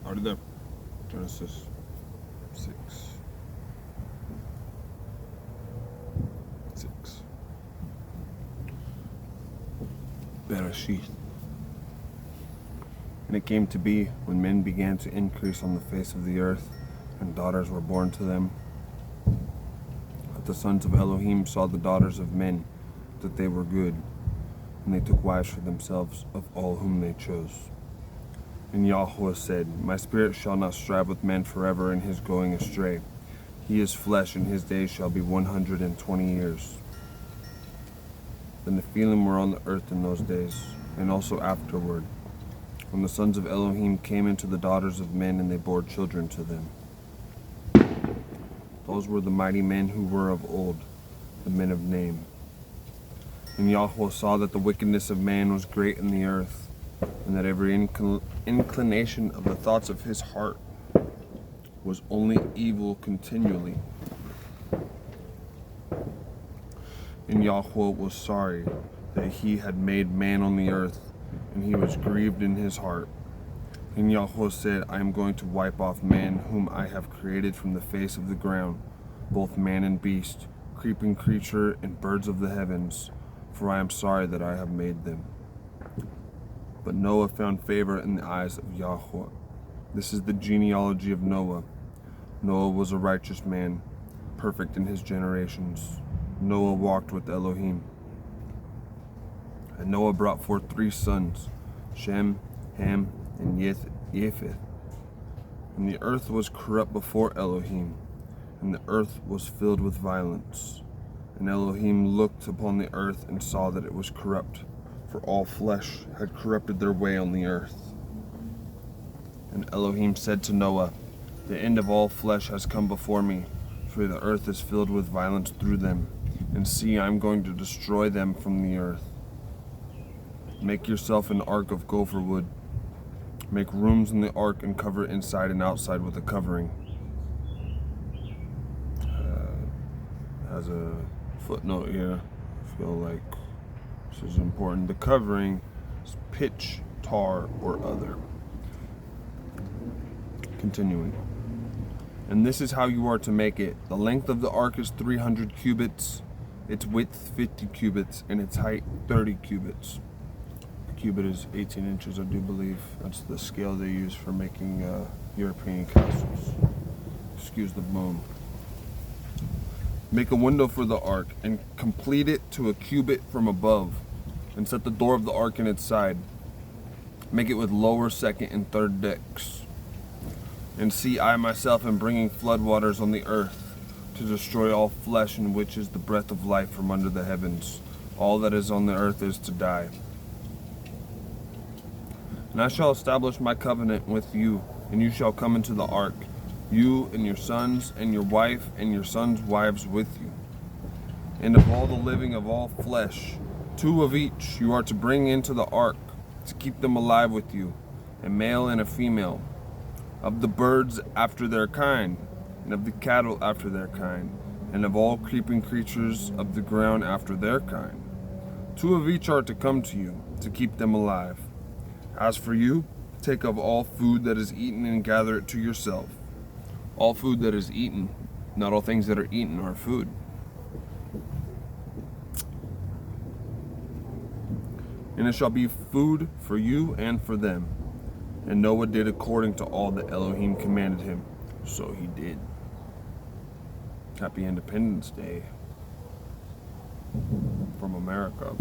Already there. Genesis 6. 6. Bereshit. And it came to be, when men began to increase on the face of the earth, and daughters were born to them, that the sons of Elohim saw the daughters of men, that they were good, and they took wives for themselves of all whom they chose. And Yahweh said, My spirit shall not strive with man forever in his going astray. He is flesh, and his days shall be 120 years. Then the Nephilim were on the earth in those days, and also afterward, when the sons of Elohim came into the daughters of men, and they bore children to them. Those were the mighty men who were of old, the men of name. And Yahweh saw that the wickedness of man was great in the earth, and that every inclination of the thoughts of his heart was only evil continually. And Yahweh was sorry that he had made man on the earth, and he was grieved in his heart. And Yahweh said, I am going to wipe off man whom I have created from the face of the ground, both man and beast, creeping creature and birds of the heavens, for I am sorry that I have made them. But Noah found favor in the eyes of Yahweh. This is the genealogy of Noah. Noah was a righteous man, perfect in his generations. Noah walked with Elohim. And Noah brought forth 3 sons, Shem, Ham, and Japheth. And the earth was corrupt before Elohim, and the earth was filled with violence. And Elohim looked upon the earth and saw that it was corrupt, for all flesh had corrupted their way on the earth. And Elohim said to Noah, The end of all flesh has come before me, for the earth is filled with violence through them. And see, I am going to destroy them from the earth. Make yourself an ark of gopher wood. Make rooms in the ark and cover it inside and outside with a covering. Has a footnote here. I feel like this is important. The covering is pitch, tar, or other. Continuing. And this is how you are to make it. The length of the ark is 300 cubits, its width 50 cubits, and its height 30 cubits. A cubit is 18 inches, I do believe. That's the scale they use for making European castles. Excuse the moan. Make a window for the ark, and complete it to a cubit from above, and set the door of the ark in its side. Make it with lower, second, and third decks. And see, I myself am bringing floodwaters on the earth, to destroy all flesh, in which is the breath of life from under the heavens. All that is on the earth is to die. And I shall establish my covenant with you, and you shall come into the ark, you and your sons and your wife and your sons' wives with you. And of all the living of all flesh, 2 of each you are to bring into the ark, to keep them alive with you, a male and a female, of the birds after their kind, and of the cattle after their kind, and of all creeping creatures of the ground after their kind. 2 of each are to come to you, to keep them alive. As for you, take of all food that is eaten and gather it to yourself. All food that is eaten, not all things that are eaten are food. And it shall be food for you and for them. And Noah did according to all that Elohim commanded him. So he did. Happy Independence Day from America.